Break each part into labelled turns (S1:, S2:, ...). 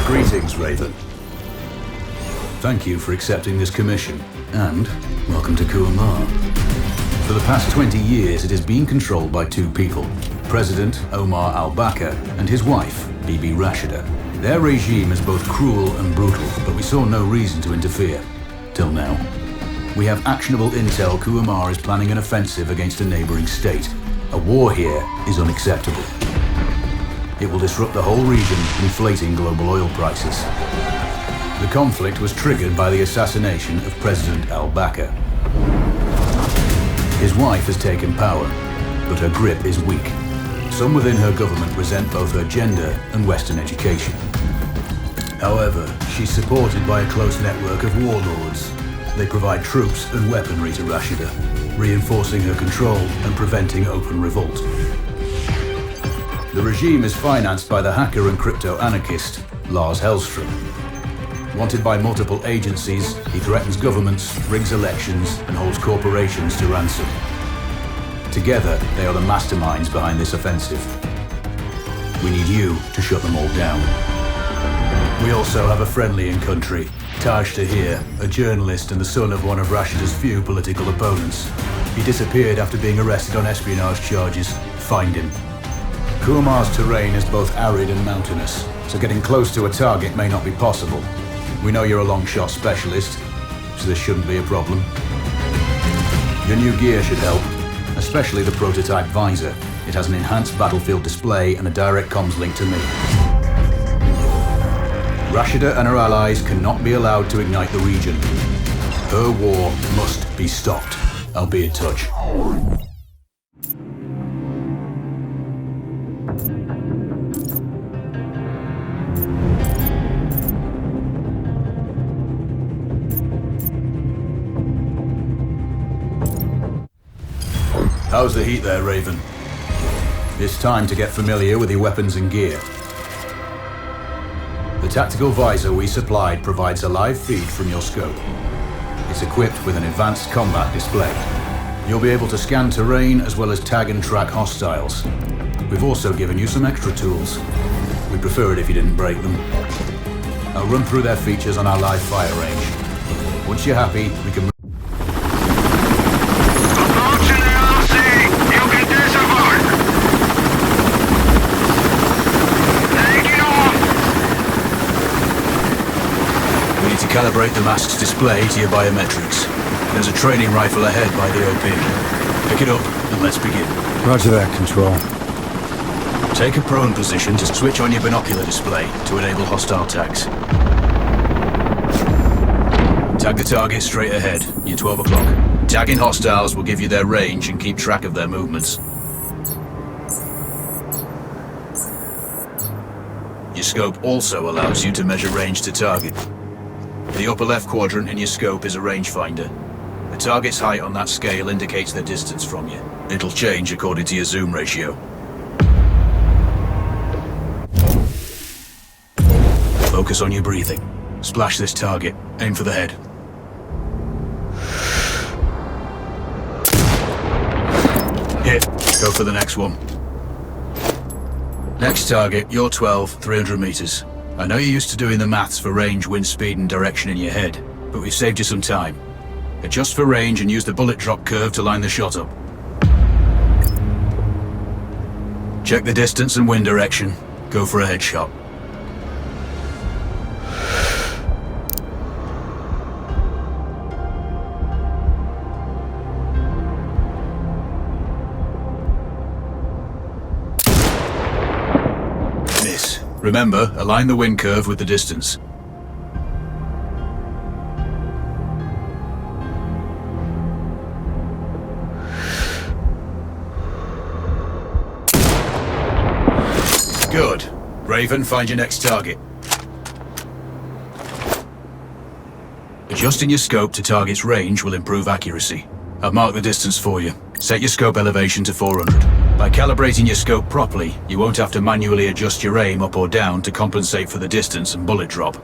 S1: Greetings, Raven. Thank you for accepting this commission, and welcome to Kuamar. For the past 20 years, it has been controlled by two people, President Omar al-Bakr and his wife, Bibi Rashida. Their regime is both cruel and brutal, but we saw no reason to interfere. Till now. We have actionable intel Kuamar is planning an offensive against a neighboring state. A war here is unacceptable. It will disrupt the whole region, inflating global oil prices. The conflict was triggered by the assassination of President al-Bakr. His wife has taken power, but her grip is weak. Some within her government resent both her gender and Western education. However, she's supported by a close network of warlords. They provide troops and weaponry to Rashida, reinforcing her control and preventing open revolt. The regime is financed by the hacker and crypto-anarchist Lars Hellstrom. Wanted by multiple agencies, he threatens governments, rigs elections, and holds corporations to ransom. Together, they are the masterminds behind this offensive. We need you to shut them all down. We also have a friendly in country, Taj Tahir, a journalist and the son of one of Rashida's few political opponents. He disappeared after being arrested on espionage charges. Find him. Kuamar's terrain is both arid and mountainous, so getting close to a target may not be possible. We know you're a long shot specialist, so this shouldn't be a problem. Your new gear should help, especially the prototype visor. It has an enhanced battlefield display and a direct comms link to me. Rashida and her allies cannot be allowed to ignite the region. Her war must be stopped. I'll be in touch. How's the heat there, Raven? It's time to get familiar with your weapons and gear. The tactical visor we supplied provides a live feed from your scope. It's equipped with an advanced combat display. You'll be able to scan terrain as well as tag and track hostiles. We've also given you some extra tools. We'd prefer it if you didn't break them. I'll run through their features on our live fire range. Once you're happy, we can... Calibrate the mask's display to your biometrics. There's a training rifle ahead by the OP. Pick it up and let's begin.
S2: Roger that, Control.
S1: Take a prone position to switch on your binocular display to enable hostile tags. Tag the target straight ahead, near 12 o'clock. Tagging hostiles will give you their range and keep track of their movements. Your scope also allows you to measure range to target. The upper left quadrant in your scope is a rangefinder. The target's height on that scale indicates their distance from you. It'll change according to your zoom ratio. Focus on your breathing. Splash this target. Aim for the head. Hit. Go for the next one. Next target, you're 12, 300 meters. I know you're used to doing the maths for range, wind speed and direction in your head, but we've saved you some time. Adjust for range and use the bullet drop curve to line the shot up. Check the distance and wind direction. Go for a headshot. Remember, align the wind curve with the distance. Good. Raven, find your next target. Adjusting your scope to target's range will improve accuracy. I've marked the distance for you. Set your scope elevation to 400. By calibrating your scope properly, you won't have to manually adjust your aim up or down to compensate for the distance and bullet drop.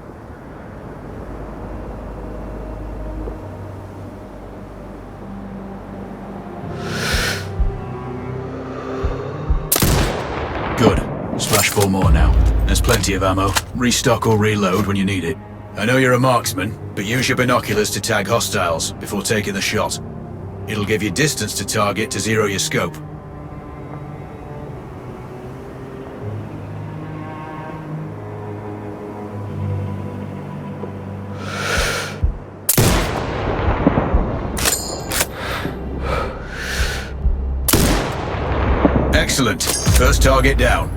S1: Flash 4 more now. There's plenty of ammo. Restock or reload when you need it. I know you're a marksman, but use your binoculars to tag hostiles before taking the shot. It'll give you distance to target to zero your scope. Excellent. First target down.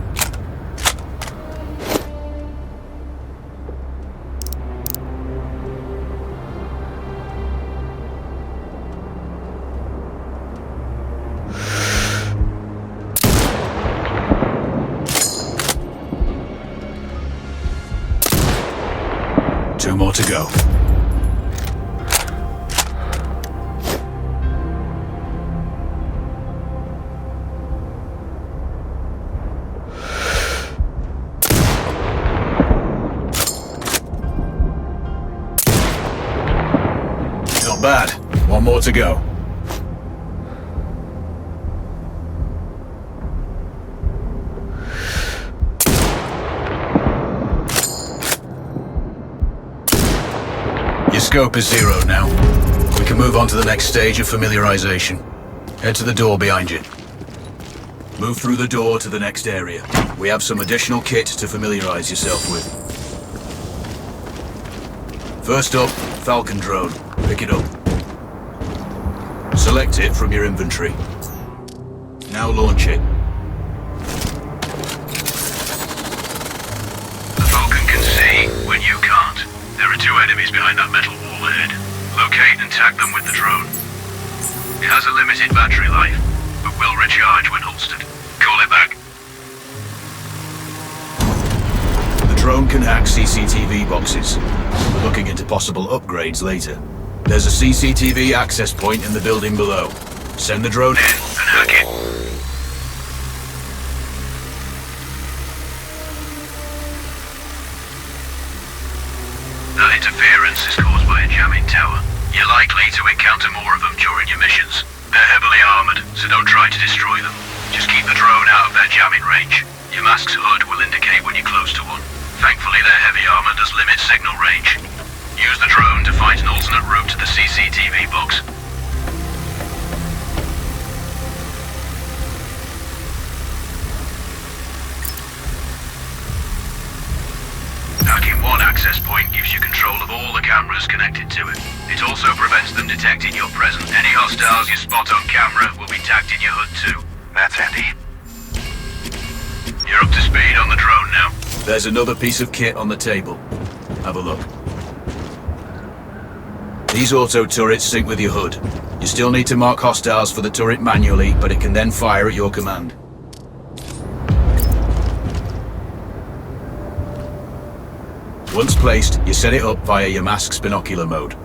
S1: Two more to go. Not bad. One more to go. Your scope is zero now. We can move on to the next stage of familiarization. Head to the door behind you. Move through the door to the next area. We have some additional kit to familiarize yourself with. First up, Falcon drone. Pick it up. Select it from your inventory. Now launch it.
S2: The Falcon can see when you can't. There are two enemies behind that metal wall ahead. Locate and tag them with the drone. It has a limited battery life, but will recharge when holstered. Call it back.
S1: The drone can hack CCTV boxes. We're looking into possible upgrades later. There's a CCTV access point in the building below. Send the drone in
S2: And hack it. That interference is caused by a jamming tower. You're likely to encounter more of them during your missions. They're heavily armored, so don't try to destroy them. Just keep the drone out of their jamming range. Your mask's hood will indicate when you're close to one. Thankfully, their heavy armor does limit signal range. Use the drone to find an alternate route to the CCTV box. Hacking one access point gives you control of all the cameras connected to it. It also prevents them detecting your presence. Any hostiles you spot on camera will be tagged in your hood too. That's handy. You're up to speed on the drone now.
S1: There's another piece of kit on the table. Have a look. These auto turrets sync with your hood. You still need to mark hostiles for the turret manually, but it can then fire at your command. Once placed, you set it up via your mask's binocular mode.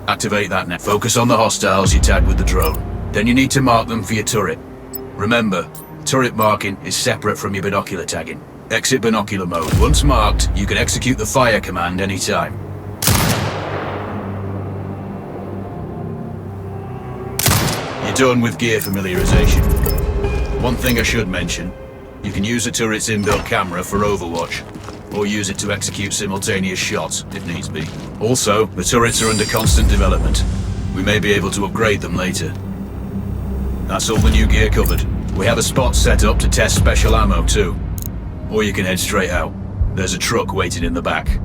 S1: Activate that now. Focus on the hostiles you tag with the drone. Then you need to mark them for your turret. Remember, turret marking is separate from your binocular tagging. Exit binocular mode. Once marked, you can execute the fire command anytime. You're done with gear familiarization. One thing I should mention, you can use the turret's inbuilt camera for overwatch, or use it to execute simultaneous shots, if needs be. Also, the turrets are under constant development. We may be able to upgrade them later. That's all the new gear covered. We have a spot set up to test special ammo too. Or you can head straight out. There's a truck waiting in the back.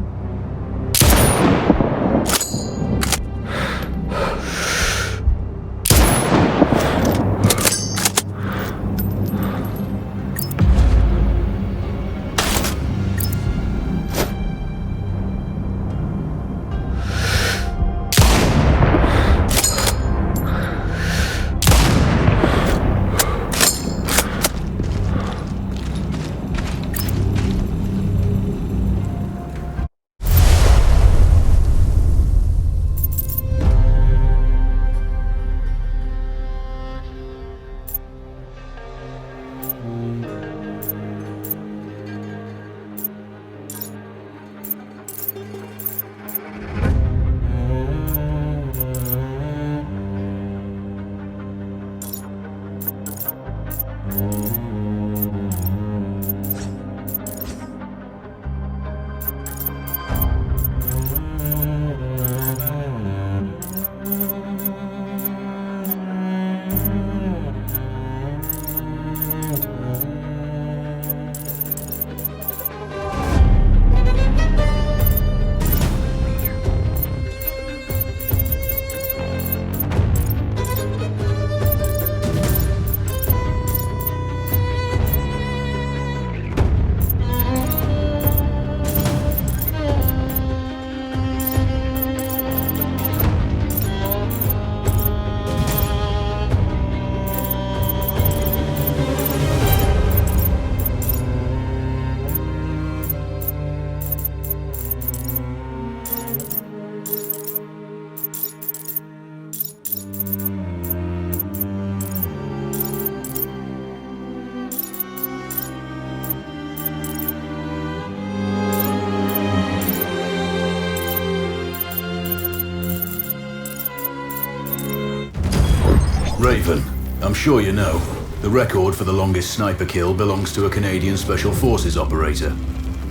S1: Raven, I'm sure you know, the record for the longest sniper kill belongs to a Canadian Special Forces operator.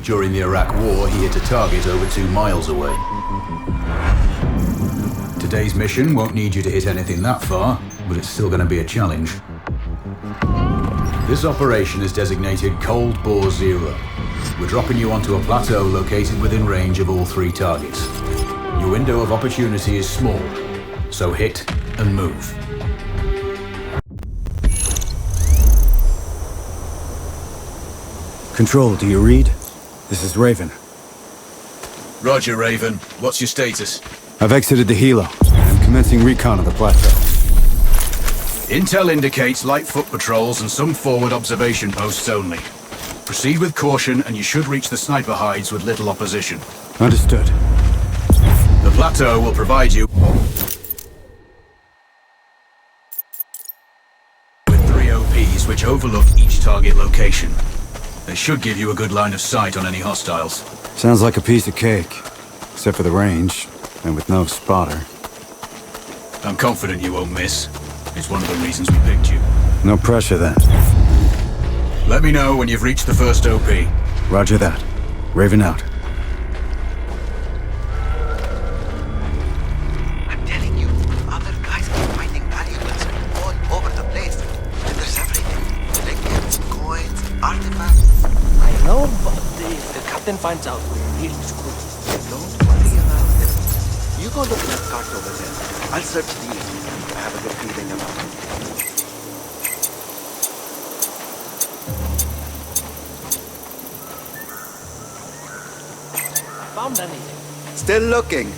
S1: During the Iraq War, he hit a target over 2 miles away. Today's mission won't need you to hit anything that far, but it's still going to be a challenge. This operation is designated Cold Bore Zero. We're dropping you onto a plateau located within range of all 3 targets. Your window of opportunity is small, so hit and move.
S3: Control, do you read? This is Raven.
S1: Roger, Raven. What's your status?
S3: I've exited the helo. I'm commencing recon of the plateau.
S1: Intel indicates light foot patrols and some forward observation posts only. Proceed with caution and you should reach the sniper hides with little opposition.
S3: Understood.
S1: The plateau will provide you with 3 OPs which overlook each target location. They should give you a good line of sight on any hostiles.
S3: Sounds like a piece of cake. Except for the range, and with no spotter.
S1: I'm confident you won't miss. It's one of the reasons we picked you.
S3: No pressure then.
S1: Let me know when you've reached the first OP.
S3: Roger that. Raven out.
S4: I'm telling you, other guys are finding valuables all over the place. And there's everything. Trinkets, coins, artifacts.
S5: I know, but if the captain finds out, we're really screwed.
S4: Don't worry about it. You go look at that cart over there. I'll search these. I have a good feeling about it.
S5: Found anything?
S4: Still looking.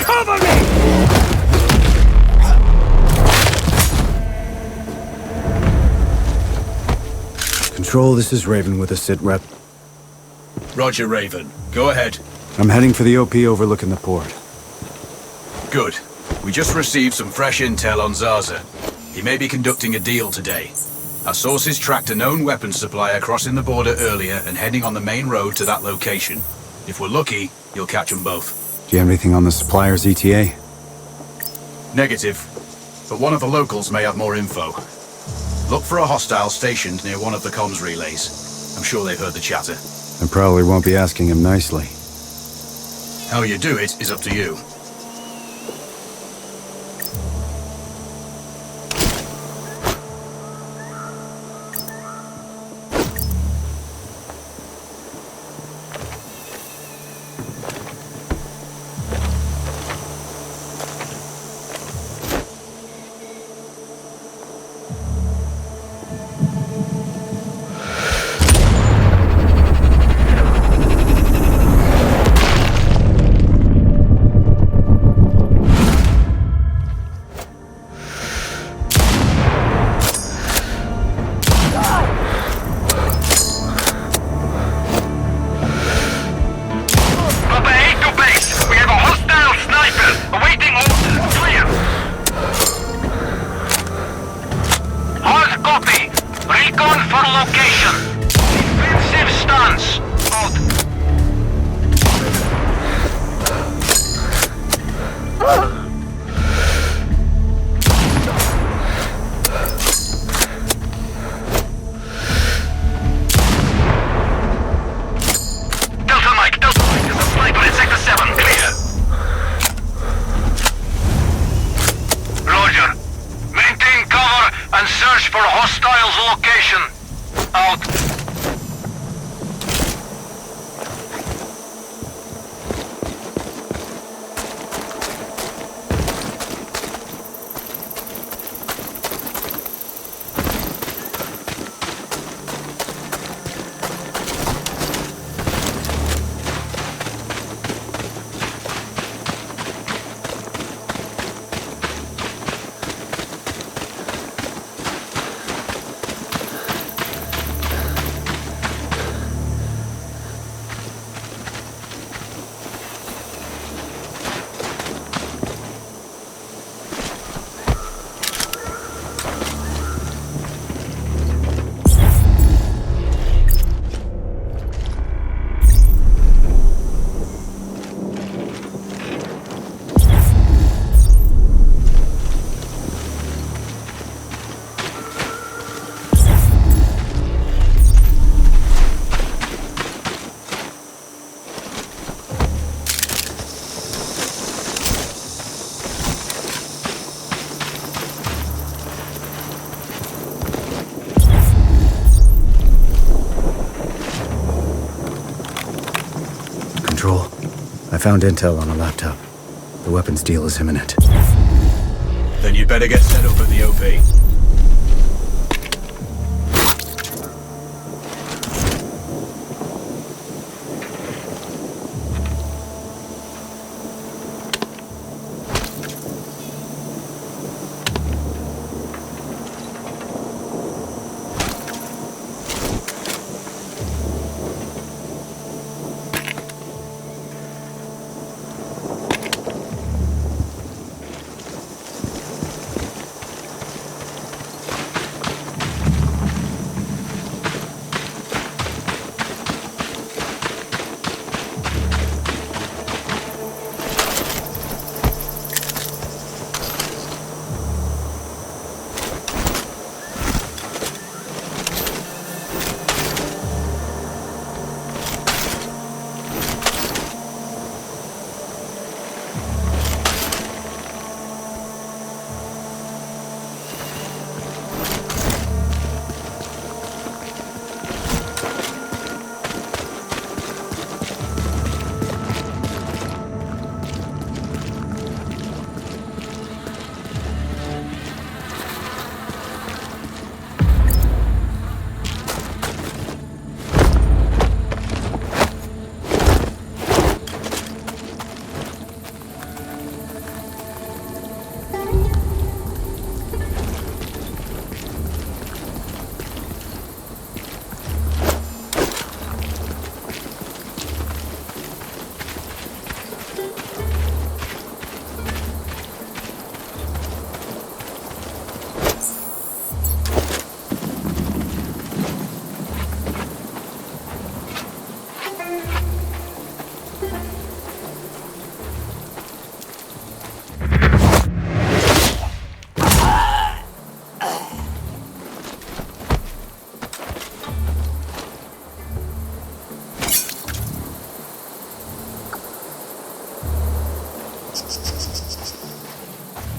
S5: Cover me!
S3: Control, this is Raven with a sit rep.
S1: Roger, Raven. Go ahead.
S3: I'm heading for the OP overlooking the port.
S1: Good. We just received some fresh intel on Zaza. He may be conducting a deal today. Our sources tracked a known weapons supplier crossing the border earlier and heading on the main road to that location. If we're lucky, you'll catch them both.
S3: Do you have anything on the supplier's ETA?
S1: Negative. But one of the locals may have more info. Look for a hostile stationed near one of the comms relays. I'm sure they've heard the chatter.
S3: I probably won't be asking him nicely.
S1: How you do it is up to you.
S3: I found intel on a laptop. The weapons deal is imminent.
S1: Then you'd better get set up at the OP.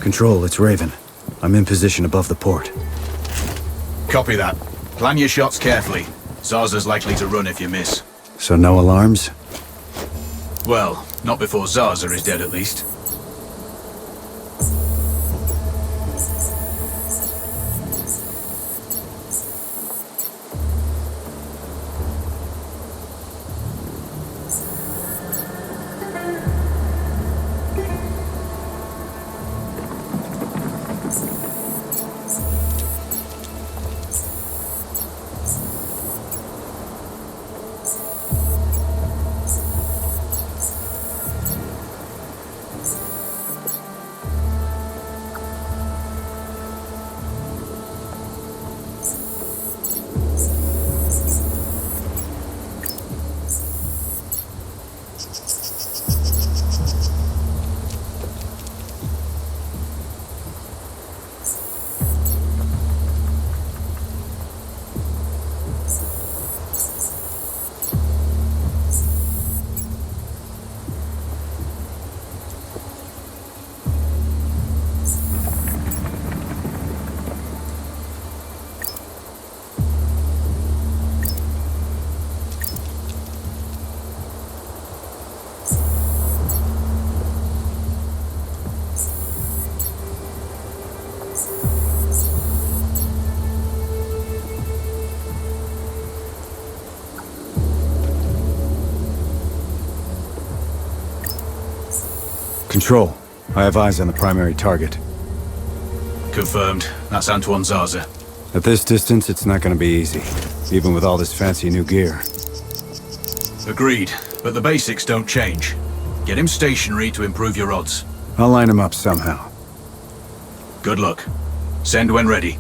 S3: Control, it's Raven. I'm in position above the port.
S1: Copy that. Plan your shots carefully. Zaza's likely to run if you miss.
S3: So no alarms?
S1: Well, not before Zaza is dead at least.
S3: Control, I have eyes on the primary target.
S1: Confirmed. That's Antoine Zaza.
S3: At this distance, it's not gonna be easy, even with all this fancy new gear.
S1: Agreed, but the basics don't change. Get him stationary to improve your odds.
S3: I'll line him up somehow.
S1: Good luck. Send when ready.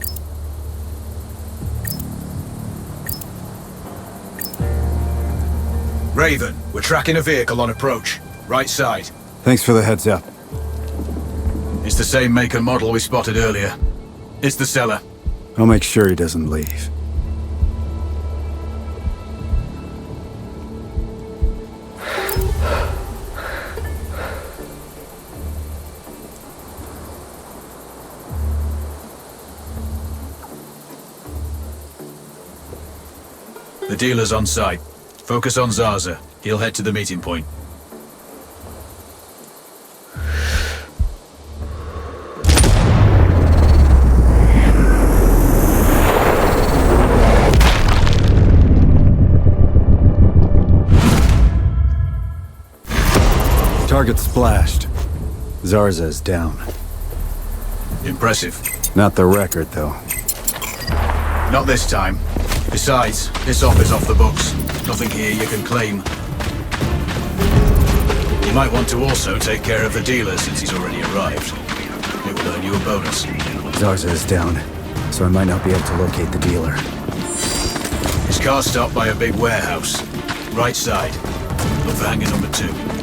S1: Raven, we're tracking a vehicle on approach. Right side.
S3: Thanks for the heads up.
S1: It's the same make and model we spotted earlier. It's the seller.
S3: I'll make sure he doesn't leave.
S1: The dealer's on site. Focus on Zaza. He'll head to the meeting point.
S3: Target splashed. Zarza is down.
S1: Impressive.
S3: Not the record, though.
S1: Not this time. Besides, this op is off the books. Nothing here you can claim. You might want to also take care of the dealer since he's already arrived. It will earn you a bonus.
S3: Zarza is down, so I might not be able to locate the dealer.
S1: His car's stopped by a big warehouse. Right side. Look for hangar number 2.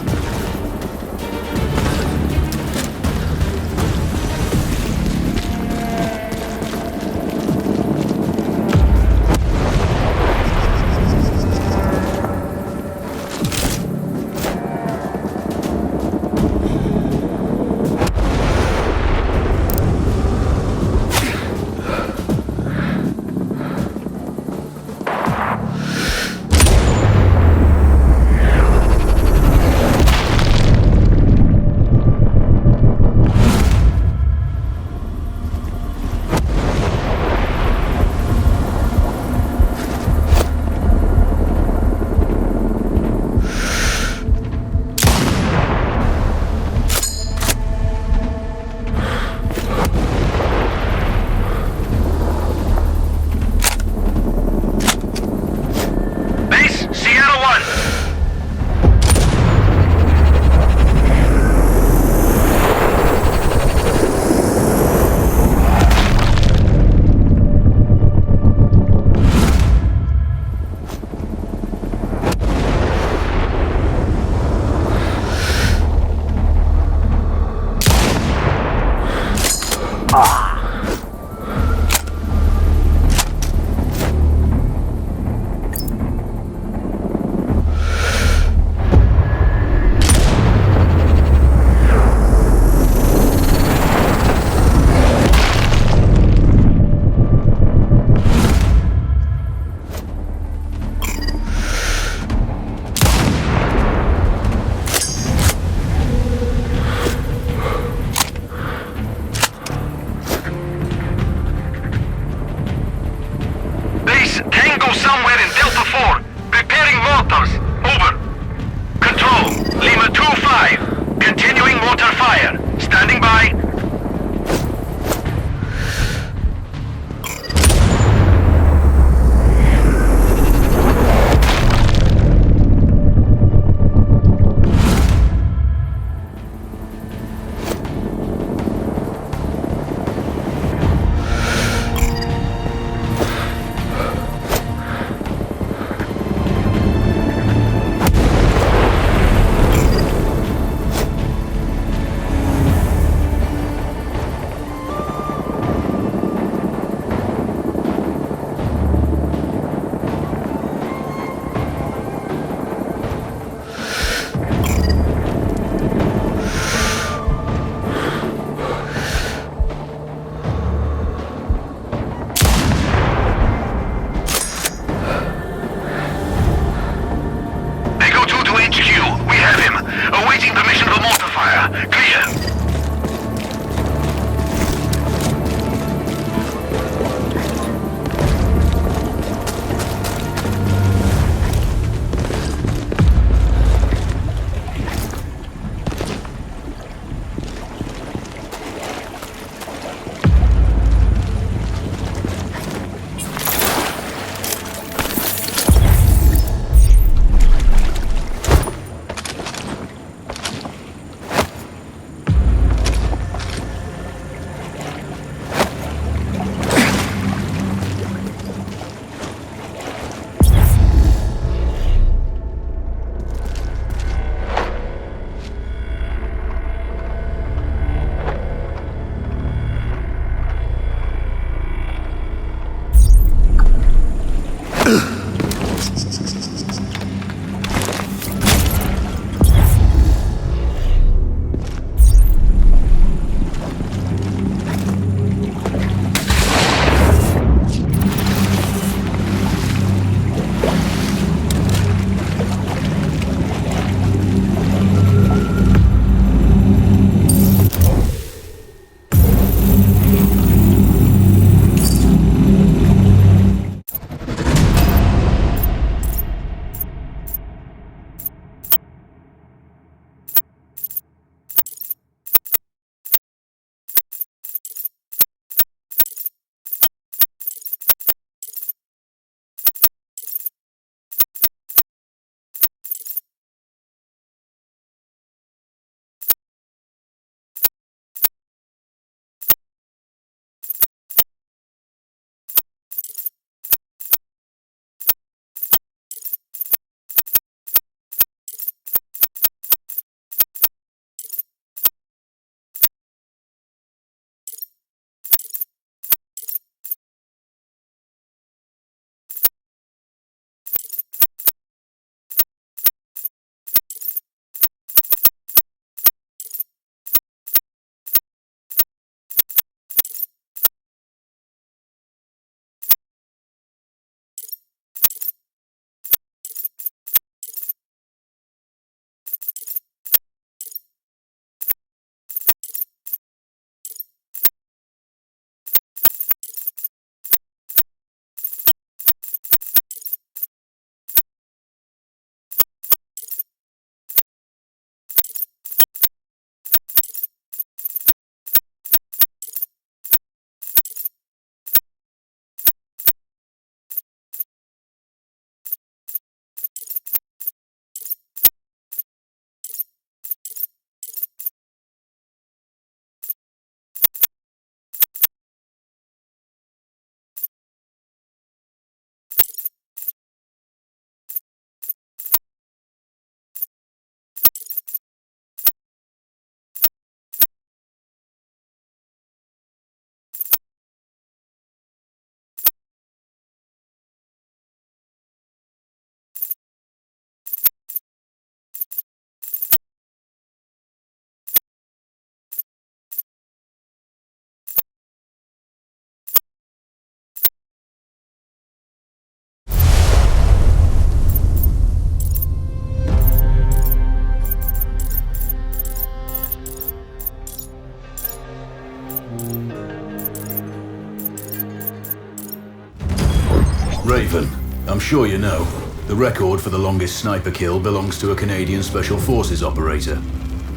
S1: Raven, I'm sure you know, the record for the longest sniper kill belongs to a Canadian Special Forces operator.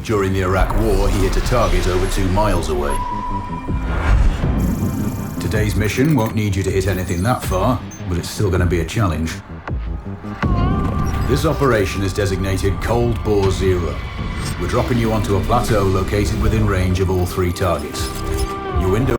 S1: During the Iraq War, he hit a target over 2 miles away. Today's mission won't need you to hit anything that far, but it's still going to be a challenge. This operation is designated Cold Bore Zero. We're dropping you onto a plateau located within range of all 3 targets. Your window...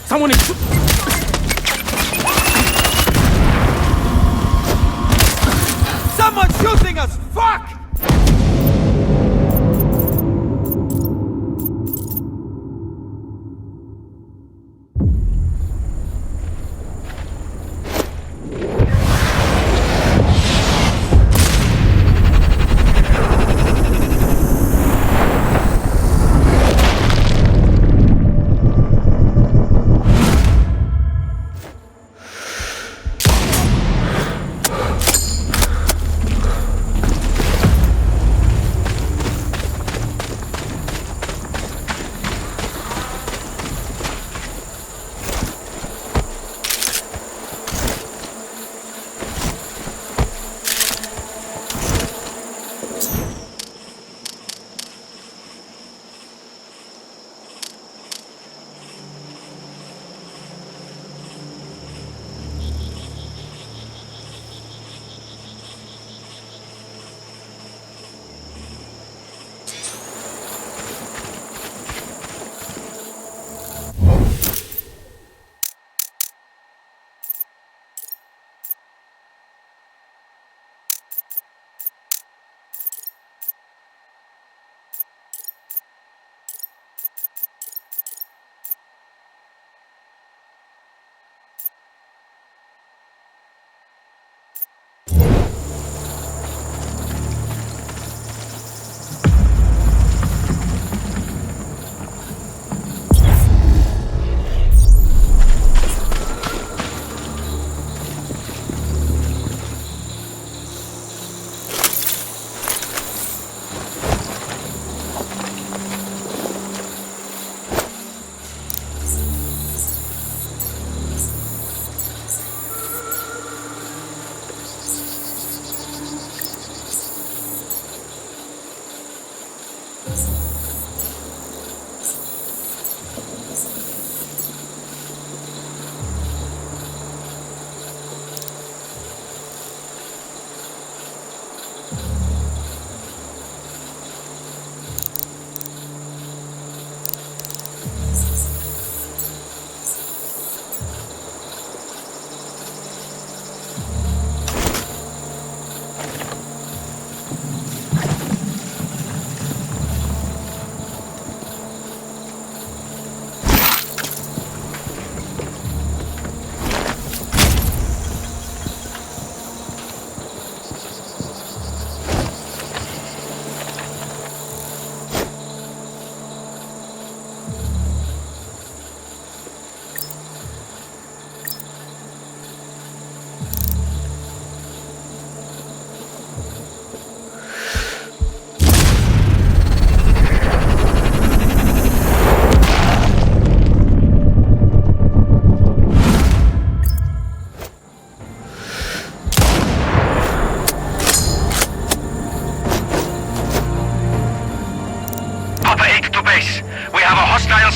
S5: Someone is... Someone's shooting us! Fuck!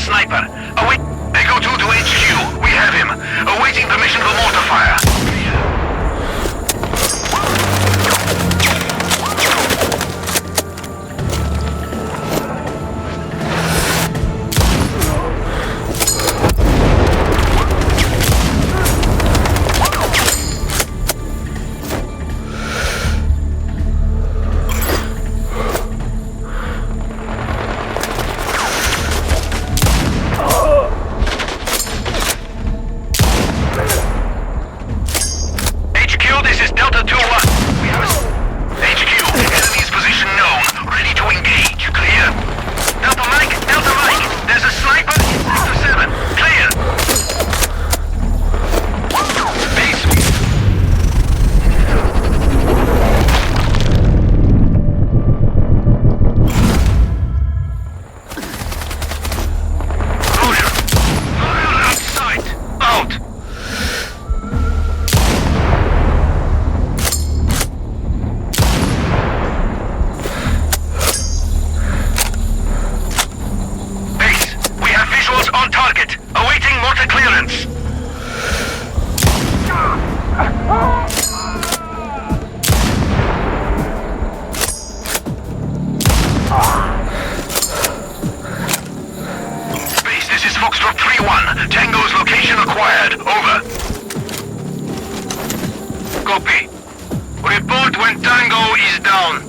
S2: Sniper. Await. Echo 2 to HQ. We have him. Awaiting permission for mortar fire. Tango's location acquired. Over. Copy. Report when Tango is down.